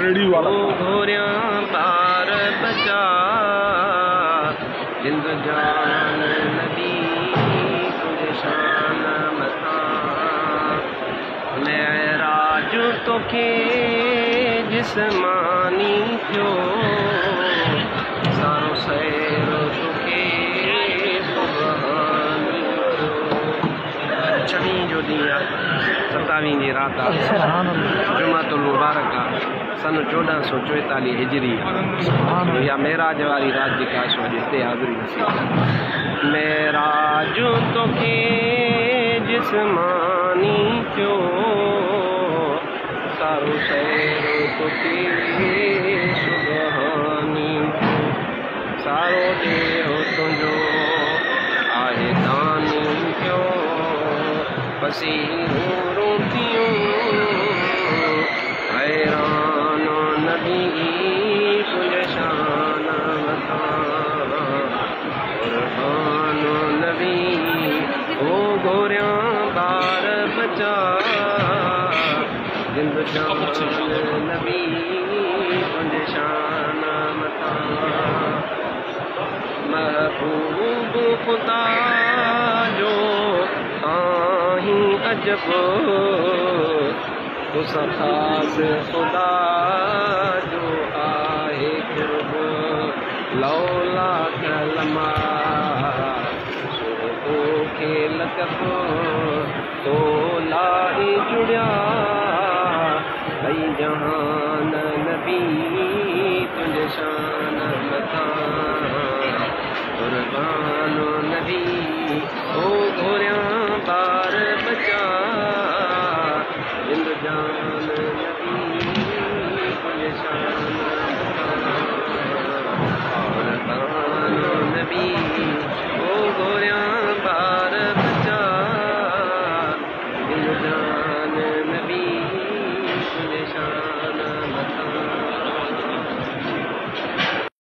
ready वाला घोरिया बार बचा जिंद जान नबी तुझे शान मथा मेराज तो के जिस्मानी थियो सारो सैर तो के सुबहानी छवी जो ॾींहुं 27 जी रात जुमातुल मुबारक सन 1444 हिजरी या मेराज वाली रात जेका अॼु हिते हाज़िरी नसीब मेराज तोखे जिस्मानी थियो सारो सैर तोखे सुबहानी सारो ॾेहो तुंहिंजो आहे दानी थियो पसीरो थियूं हैरान नबी तुझे शान मथा कुर्बान नबी ओ घोरिया बार बचा जिंद जान नबी तुझे शान मथा महबूब खुदा जो आही अजब उस खास खुदा जो आहे क़ुर्ब लौला कलमा सुबह के लकब